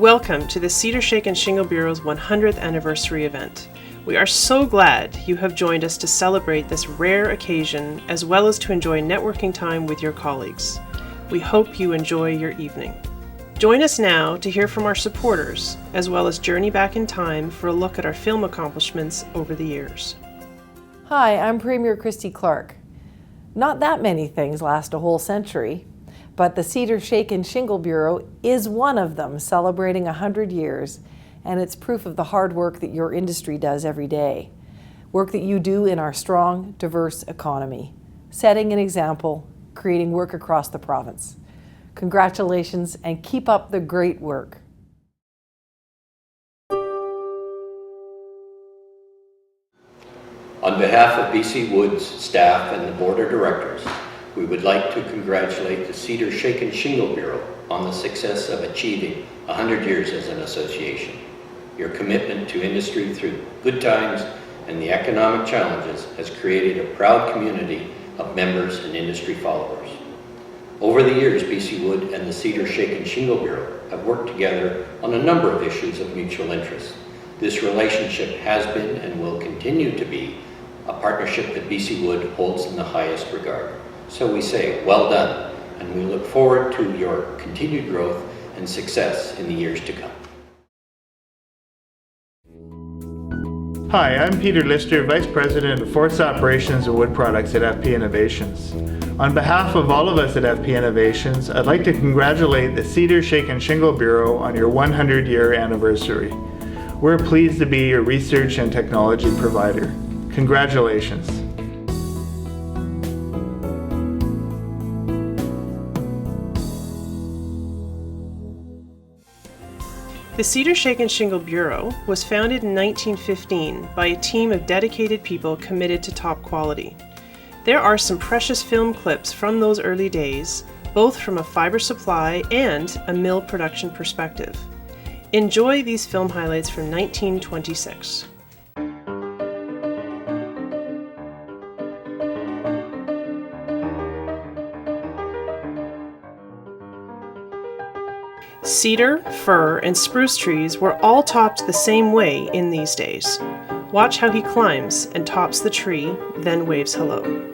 Welcome to the Cedar Shake and Shingle Bureau's 100th anniversary event. We are so glad you have joined us to celebrate this rare occasion as well as to enjoy networking time with your colleagues. We hope you enjoy your evening. Join us now to hear from our supporters, as well as journey back in time for a look at our film accomplishments over the years. Hi, I'm Premier Christy Clark. Not that many things last a whole century, but the Cedar Shake and Shingle Bureau is one of them, celebrating 100 years, and it's proof of the hard work that your industry does every day. Work that you do in our strong, diverse economy, setting an example, creating work across the province. Congratulations and keep up the great work. On behalf of BC Wood's staff and the Board of Directors, we would like to congratulate the Cedar Shake and Shingle Bureau on the success of achieving 100 years as an association. Your commitment to industry through good times and the economic challenges has created a proud community of members and industry followers. Over the years, BC Wood and the Cedar Shake and Shingle Bureau have worked together on a number of issues of mutual interest. This relationship has been and will continue to be a partnership that BC Wood holds in the highest regard. So we say, well done, and we look forward to your continued growth and success in the years to come. Hi, I'm Peter Lister, Vice President of Forest Operations and Wood Products at FP Innovations. On behalf of all of us at FP Innovations, I'd like to congratulate the Cedar Shake and Shingle Bureau on your 100-year anniversary. We're pleased to be your research and technology provider. Congratulations. The Cedar Shake and Shingle Bureau was founded in 1915 by a team of dedicated people committed to top quality. There are some precious film clips from those early days, both from a fiber supply and a mill production perspective. Enjoy these film highlights from 1926. Cedar, fir, and spruce trees were all topped the same way in these days. Watch how he climbs and tops the tree, then waves hello.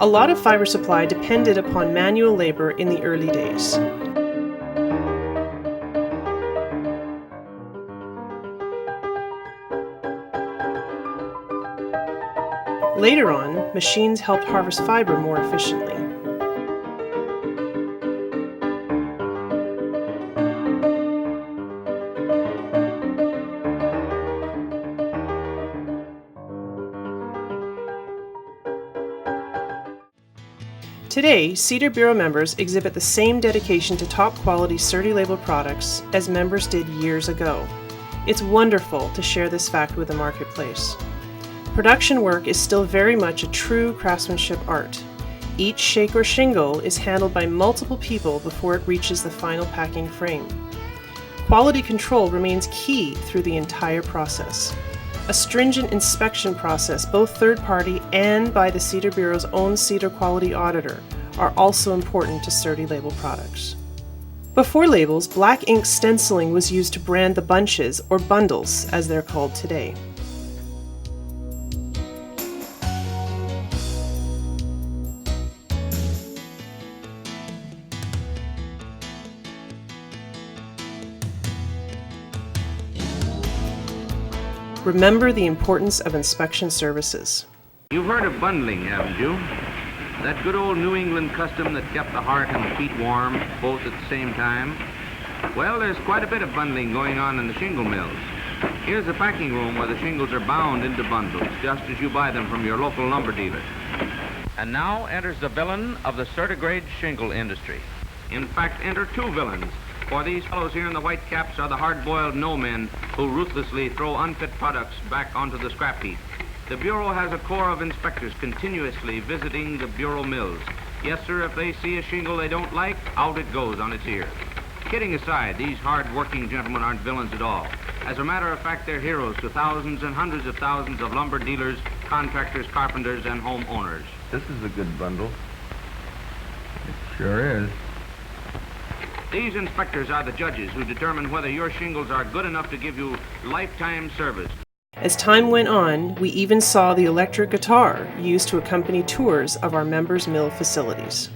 A lot of fiber supply depended upon manual labor in the early days. Later on, machines helped harvest fiber more efficiently. Today, Cedar Bureau members exhibit the same dedication to top quality CERTI labeled products as members did years ago. It's wonderful to share this fact with the marketplace. Production work is still very much a true craftsmanship art. Each shake or shingle is handled by multiple people before it reaches the final packing frame. Quality control remains key through the entire process. A stringent inspection process, both third-party and by the Cedar Bureau's own Cedar Quality Auditor, are also important to CERTI label products. Before labels, black ink stenciling was used to brand the bunches, or bundles, as they're called today. Remember the importance of inspection services. You've heard of bundling, haven't you? That good old New England custom that kept the heart and the feet warm, both at the same time. Well, there's quite a bit of bundling going on in the shingle mills. Here's a packing room where the shingles are bound into bundles, just as you buy them from your local lumber dealer. And now enters the villain of the certigrade shingle industry. In fact, enter two villains. For these fellows here in the white caps are the hard-boiled no-men who ruthlessly throw unfit products back onto the scrap heap. The Bureau has a corps of inspectors continuously visiting the Bureau mills. Yes, sir, if they see a shingle they don't like, out it goes on its ear. Kidding aside, these hard-working gentlemen aren't villains at all. As a matter of fact, they're heroes to thousands and hundreds of thousands of lumber dealers, contractors, carpenters, and homeowners. This is a good bundle. It sure is. These inspectors are the judges who determine whether your shingles are good enough to give you lifetime service. As time went on, we even saw the electric guitar used to accompany tours of our members' mill facilities.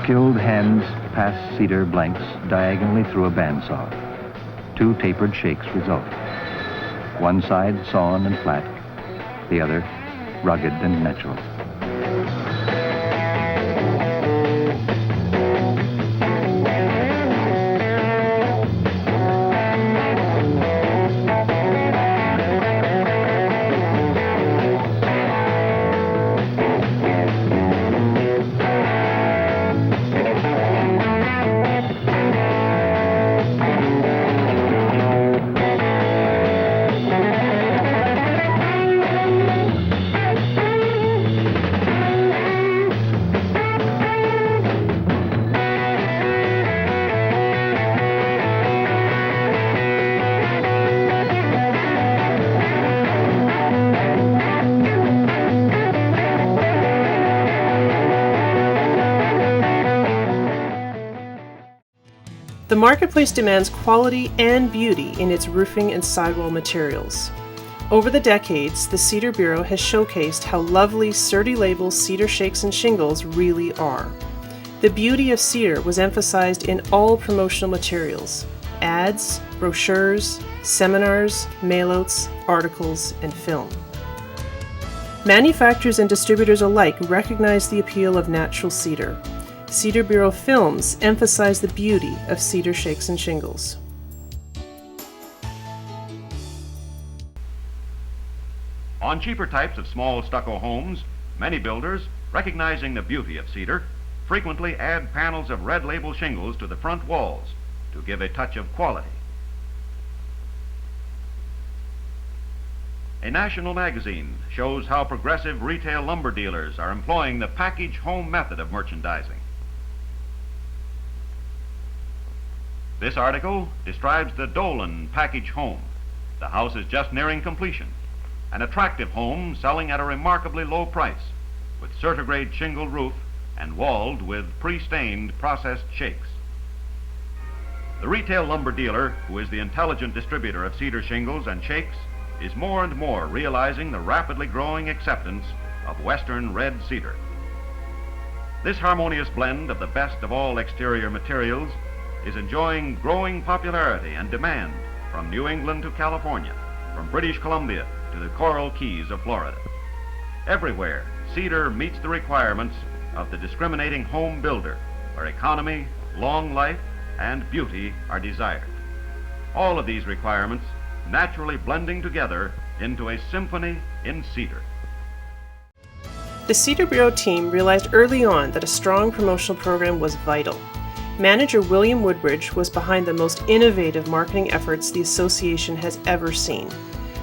Skilled hands pass cedar blanks diagonally through a bandsaw. Two tapered shakes result. One side sawn and flat, the other rugged and natural. The marketplace demands quality and beauty in its roofing and sidewall materials. Over the decades, the Cedar Bureau has showcased how lovely CERTI label cedar shakes and shingles really are. The beauty of cedar was emphasized in all promotional materials: ads, brochures, seminars, mailouts, articles, and film. Manufacturers and distributors alike recognize the appeal of natural cedar. Cedar Bureau films emphasize the beauty of cedar shakes and shingles. On cheaper types of small stucco homes, many builders, recognizing the beauty of cedar, frequently add panels of red label shingles to the front walls to give a touch of quality. A national magazine shows how progressive retail lumber dealers are employing the package home method of merchandising. This article describes the Dolan package home. The house is just nearing completion. An attractive home selling at a remarkably low price. with Certigrade shingle roof and walled with pre-stained processed shakes. The retail lumber dealer, who is the intelligent distributor of cedar shingles and shakes, is more and more realizing the rapidly growing acceptance of Western red cedar. This harmonious blend of the best of all exterior materials is enjoying growing popularity and demand from New England to California, from British Columbia to the Coral Keys of Florida. Everywhere, cedar meets the requirements of the discriminating home builder, where economy, long life, and beauty are desired. All of these requirements naturally blending together into a symphony in cedar. The Cedar Bureau team realized early on that a strong promotional program was vital. Manager William Woodbridge was behind the most innovative marketing efforts the association has ever seen.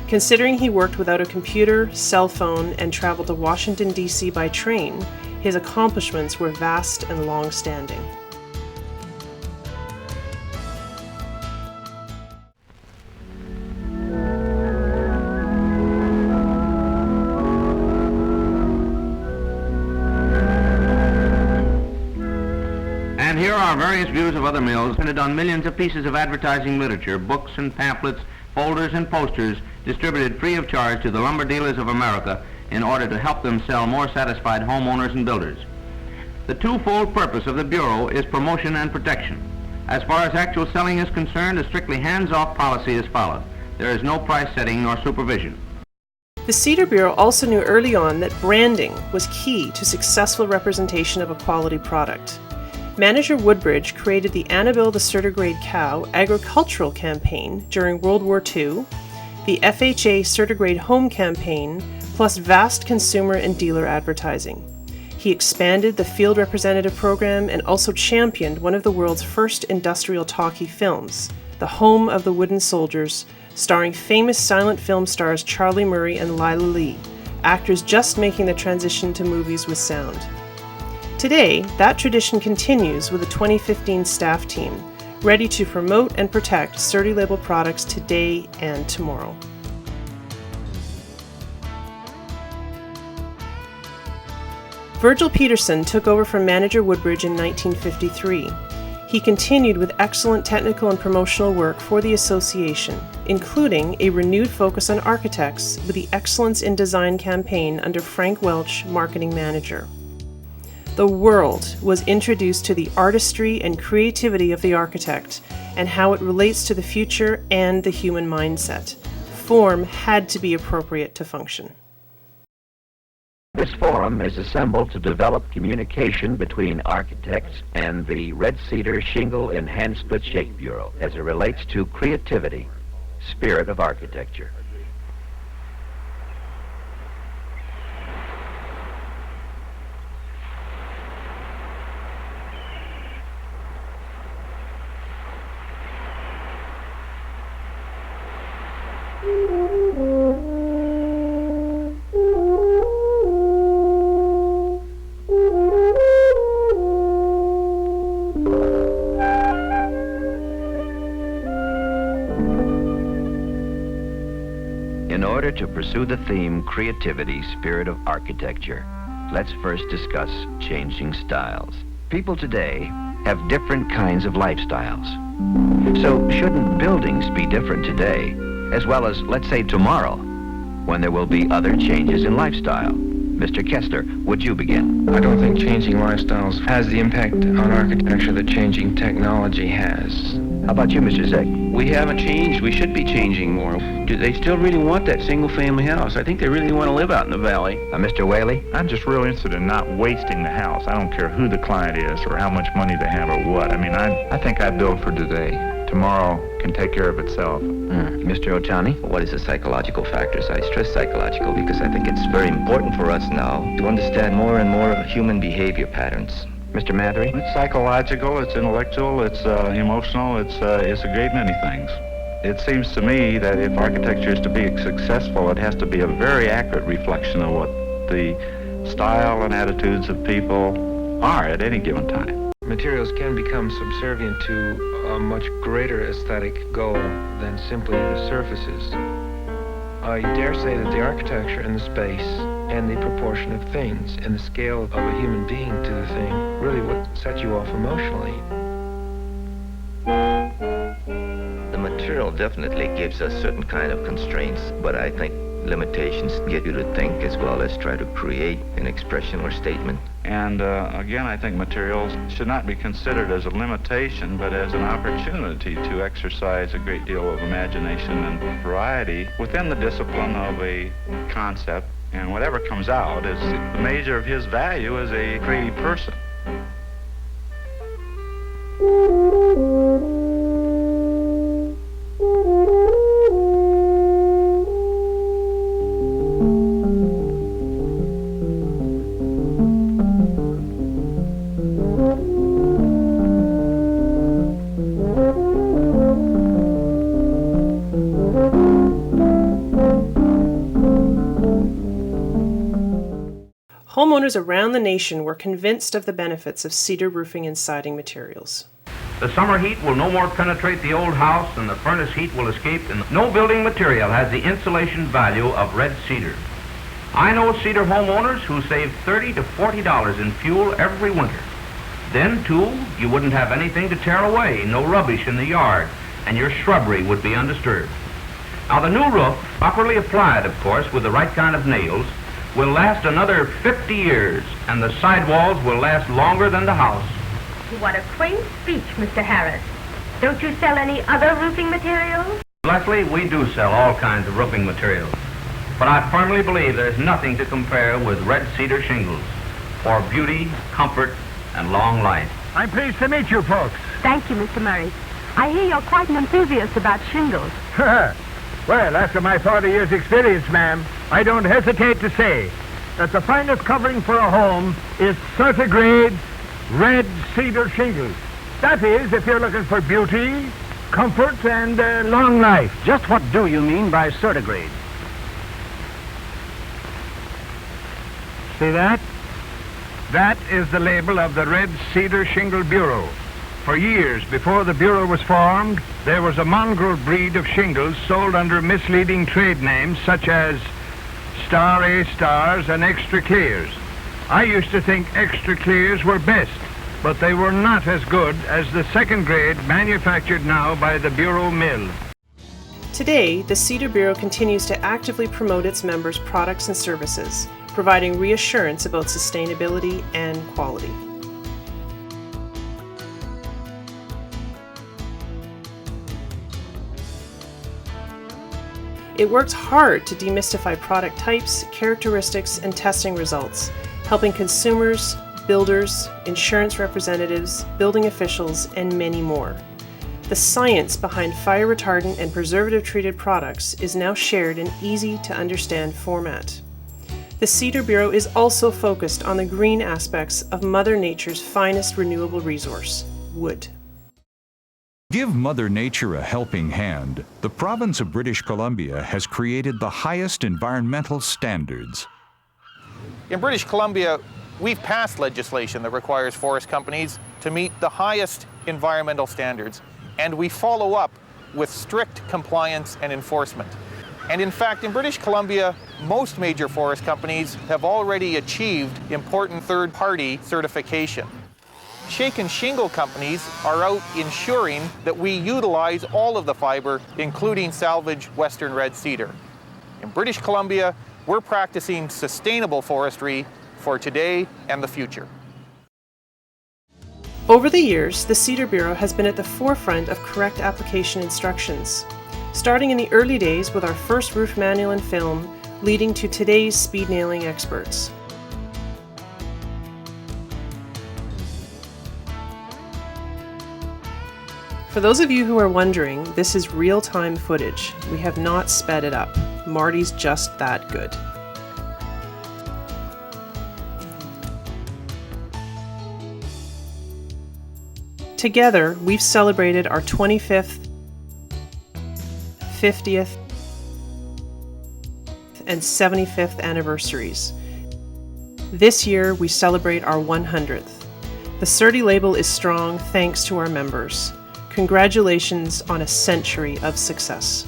Considering he worked without a computer, cell phone, and traveled to Washington, D.C. by train, his accomplishments were vast and long-standing. And here are various views of other mills printed on millions of pieces of advertising literature, books and pamphlets, folders and posters distributed free of charge to the lumber dealers of America in order to help them sell more satisfied homeowners and builders. The twofold purpose of the Bureau is promotion and protection. As far as actual selling is concerned, a strictly hands-off policy is followed. There is no price setting nor supervision. The Cedar Bureau also knew early on that branding was key to successful representation of a quality product. Manager Woodbridge created the Annabelle the Certigrade Cow agricultural campaign during World War II, the FHA Certigrade Home campaign, plus vast consumer and dealer advertising. He expanded the field representative program and also championed one of the world's first industrial talkie films, The Home of the Wooden Soldiers, starring famous silent film stars Charlie Murray and Lila Lee, actors just making the transition to movies with sound. Today, that tradition continues with a 2015 staff team, ready to promote and protect Certi label products today and tomorrow. Virgil Peterson took over from Manager Woodbridge in 1953. He continued with excellent technical and promotional work for the association, including a renewed focus on architects with the Excellence in Design campaign under Frank Welch, marketing manager. The world was introduced to the artistry and creativity of the architect and how it relates to the future and the human mindset. Form had to be appropriate to function. This forum is assembled to develop communication between architects and the Red Cedar Shingle and Hand Split Shake Bureau as it relates to creativity, spirit of architecture. In order to pursue the theme creativity, spirit of architecture, let's first discuss changing styles. People today have different kinds of lifestyles. So shouldn't buildings be different today, as well as, let's say, tomorrow, when there will be other changes in lifestyle? Mr. Kessler, would you begin? I don't think changing lifestyles has the impact on architecture that changing technology has. How about you, Mr. Zeck? We haven't changed. We should be changing more. Do they still really want that single-family house? I think they really want to live out in the valley. Mr. Whaley? I'm just real interested in not wasting the house. I don't care who the client is or how much money they have or what. I mean, I think I build for today. Tomorrow can take care of itself. Mr. Otani? What is the psychological factors? I stress psychological because I think it's very important for us now to understand more and more of human behavior patterns. Mr. Mathery? It's psychological, it's intellectual, it's emotional, it's a great many things. It seems to me that if architecture is to be successful, it has to be a very accurate reflection of what the style and attitudes of people are at any given time. Materials can become subservient to a much greater aesthetic goal than simply the surfaces. I dare say that the architecture and the space and the proportion of things and the scale of a human being to the thing really what sets you off emotionally. The material definitely gives us certain kind of constraints, but I think limitations get you to think as well as try to create an expression or statement. And again, I think materials should not be considered as a limitation, but as an opportunity to exercise a great deal of imagination and variety within the discipline of a concept. And whatever comes out is the measure of his value as a creative person. Homeowners around the nation were convinced of the benefits of cedar roofing and siding materials. The summer heat will no more penetrate the old house than the furnace heat will escape, and no building material has the insulation value of red cedar. I know cedar homeowners who save $30 to $40 in fuel every winter. Then, too, you wouldn't have anything to tear away, no rubbish in the yard, and your shrubbery would be undisturbed. Now, the new roof, properly applied, of course, with the right kind of nails, will last another 50 years, and the sidewalls will last longer than the house. What a quaint speech, Mr. Harris. Don't you sell any other roofing materials? Leslie, we do sell all kinds of roofing materials, but I firmly believe there's nothing to compare with red cedar shingles for beauty, comfort, and long life. I'm pleased to meet you folks. Thank you, Mr. Murray. I hear you're quite an enthusiast about shingles. Well, after my 40 years' experience, ma'am, I don't hesitate to say that the finest covering for a home is certigrade red cedar shingles. That is, if you're looking for beauty, comfort, and long life. Just what do you mean by certigrade? See that? That is the label of the Red Cedar Shingle Bureau. For years before the Bureau was formed, there was a mongrel breed of shingles sold under misleading trade names such as Star A Stars and Extra Clears. I used to think Extra Clears were best, but they were not as good as the second grade manufactured now by the Bureau mill. Today, the Cedar Bureau continues to actively promote its members' products and services, providing reassurance about sustainability and quality. It works hard to demystify product types, characteristics, and testing results, helping consumers, builders, insurance representatives, building officials, and many more. The science behind fire retardant and preservative-treated products is now shared in easy-to-understand format. The Cedar Bureau is also focused on the green aspects of Mother Nature's finest renewable resource, wood. Give Mother Nature a helping hand. The province of British Columbia has created the highest environmental standards. In British Columbia, we've passed legislation that requires forest companies to meet the highest environmental standards, and we follow up with strict compliance and enforcement. And in fact, in British Columbia, most major forest companies have already achieved important third-party certification. Shake and shingle companies are out ensuring that we utilize all of the fiber, including salvaged western red cedar. In British Columbia, we're practicing sustainable forestry for today and the future. Over the years, the Cedar Bureau has been at the forefront of correct application instructions, starting in the early days with our first roof manual and film, leading to today's speed nailing experts. For those of you who are wondering, this is real-time footage. We have not sped it up. Marty's just that good. Together, we've celebrated our 25th, 50th, and 75th anniversaries. This year, we celebrate our 100th. The CERTI label is strong thanks to our members. Congratulations on a century of success.